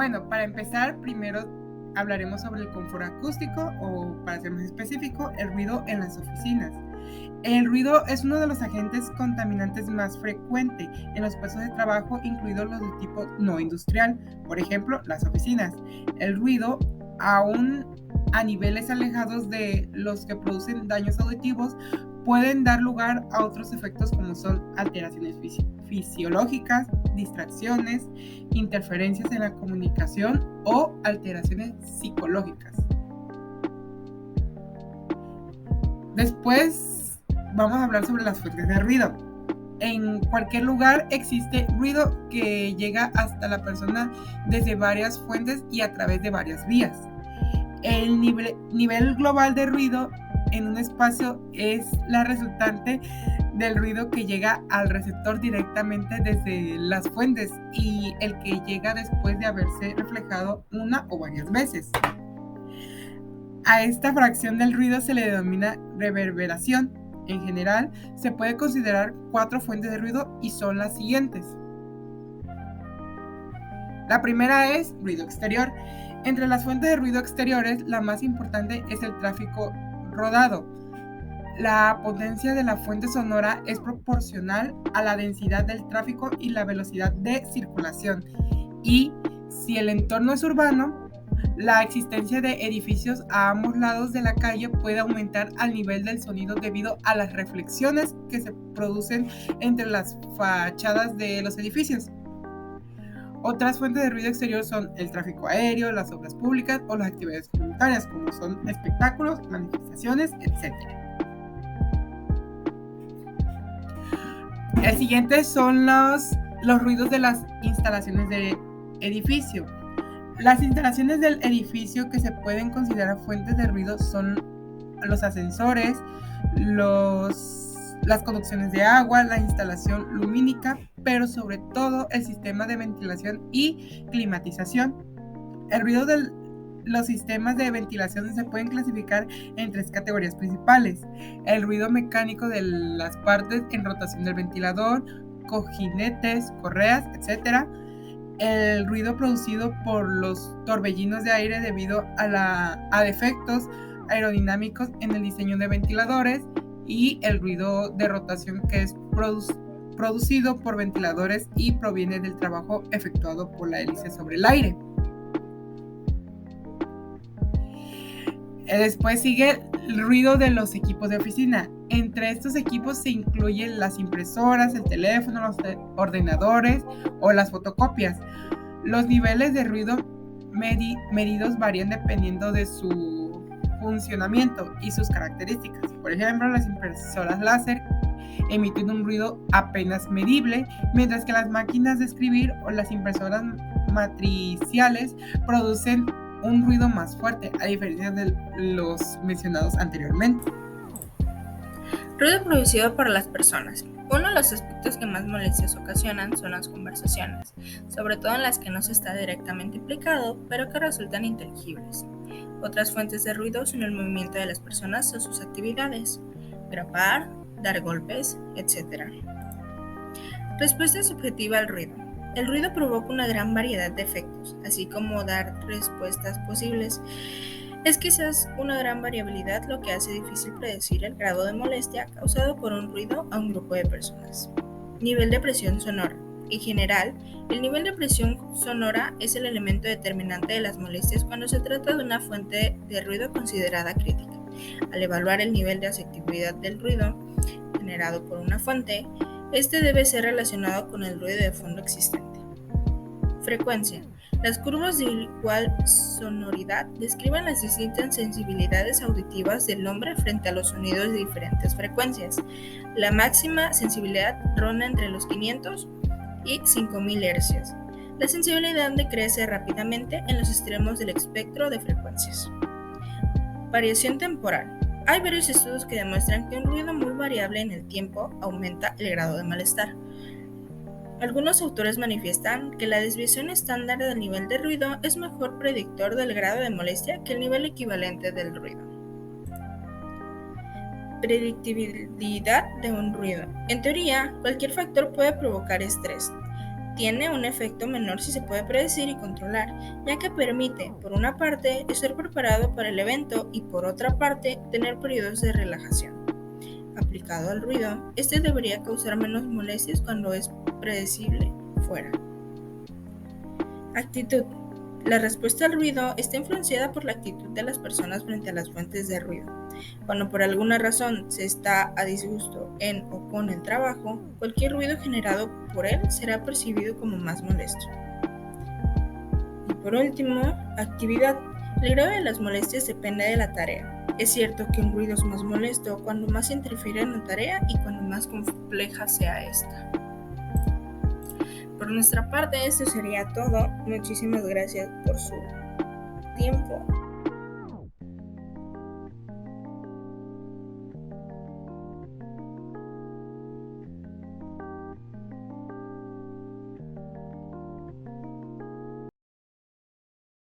Bueno, para empezar, primero hablaremos sobre el confort acústico o, para ser más específico, el ruido en las oficinas. El ruido es uno de los agentes contaminantes más frecuentes en los puestos de trabajo, incluidos los de tipo no industrial, por ejemplo, las oficinas. El ruido, aún a niveles alejados de los que producen daños auditivos, pueden dar lugar a otros efectos como son alteraciones fisiológicas, distracciones, interferencias en la comunicación o alteraciones psicológicas. Después vamos a hablar sobre las fuentes de ruido. En cualquier lugar existe ruido que llega hasta la persona desde varias fuentes y a través de varias vías. El nivel global de ruido en un espacio es la resultante del ruido que llega al receptor directamente desde las fuentes y el que llega después de haberse reflejado una o varias veces. A esta fracción del ruido se le denomina reverberación. En general, se puede considerar 4 fuentes de ruido y son las siguientes. La primera es ruido exterior. Entre las fuentes de ruido exteriores, la más importante es el tráfico rodado. La potencia de la fuente sonora es proporcional a la densidad del tráfico y la velocidad de circulación. Y si el entorno es urbano, la existencia de edificios a ambos lados de la calle puede aumentar al nivel del sonido debido a las reflexiones que se producen entre las fachadas de los edificios. Otras fuentes de ruido exterior son el tráfico aéreo, las obras públicas o las actividades comunitarias, como son espectáculos, manifestaciones, etc. El siguiente son los ruidos de las instalaciones de edificio. Las instalaciones del edificio que se pueden considerar fuentes de ruido son los ascensores, las conducciones de agua, la instalación lumínica, pero sobre todo el sistema de ventilación y climatización. El ruido de los sistemas de ventilación se pueden clasificar en 3 categorías principales: el ruido mecánico de las partes en rotación del ventilador, cojinetes, correas, etc. El ruido producido por los torbellinos de aire debido a defectos aerodinámicos en el diseño de ventiladores, y el ruido de rotación que es producido por ventiladores y proviene del trabajo efectuado por la hélice sobre el aire. Después sigue el ruido de los equipos de oficina. Entre estos equipos se incluyen las impresoras, el teléfono, los ordenadores o las fotocopias. Los niveles de ruido medidos varían dependiendo de su funcionamiento y sus características. Por ejemplo, las impresoras láser emiten un ruido apenas medible, mientras que las máquinas de escribir o las impresoras matriciales producen un ruido más fuerte, a diferencia de los mencionados anteriormente. Ruido producido por las personas. Uno de los aspectos que más molestias ocasionan son las conversaciones, sobre todo en las que no se está directamente implicado, pero que resultan inteligibles. Otras fuentes de ruido son el movimiento de las personas o sus actividades, grapar, dar golpes, etc. Respuesta subjetiva al ruido. El ruido provoca una gran variedad de efectos, así como dar respuestas posibles. Es quizás una gran variabilidad lo que hace difícil predecir el grado de molestia causado por un ruido a un grupo de personas. Nivel de presión sonora. En general, el nivel de presión sonora es el elemento determinante de las molestias cuando se trata de una fuente de ruido considerada crítica. Al evaluar el nivel de aceptabilidad del ruido generado por una fuente, este debe ser relacionado con el ruido de fondo existente. Frecuencia. Las curvas de igual sonoridad describen las distintas sensibilidades auditivas del hombre frente a los sonidos de diferentes frecuencias. La máxima sensibilidad ronda entre los 500 y 5000 Hz. La sensibilidad decrece rápidamente en los extremos del espectro de frecuencias. Variación temporal. Hay varios estudios que demuestran que un ruido muy variable en el tiempo aumenta el grado de malestar. Algunos autores manifiestan que la desviación estándar del nivel de ruido es mejor predictor del grado de molestia que el nivel equivalente del ruido. Predictibilidad de un ruido. En teoría, cualquier factor puede provocar estrés. tiene un efecto menor si se puede predecir y controlar, ya que permite, por una parte, estar preparado para el evento y por otra parte, tener periodos de relajación. Aplicado al ruido, este debería causar menos molestias cuando es predecible fuera. Actitud. La respuesta al ruido está influenciada por la actitud de las personas frente a las fuentes de ruido. Cuando por alguna razón se está a disgusto en o con el trabajo, cualquier ruido generado por él será percibido como más molesto. Y por último, actividad. El grado de las molestias depende de la tarea. Es cierto que un ruido es más molesto cuando más interfiere en la tarea y cuando más compleja sea esta. Por nuestra parte, esto sería todo. Muchísimas gracias por su tiempo.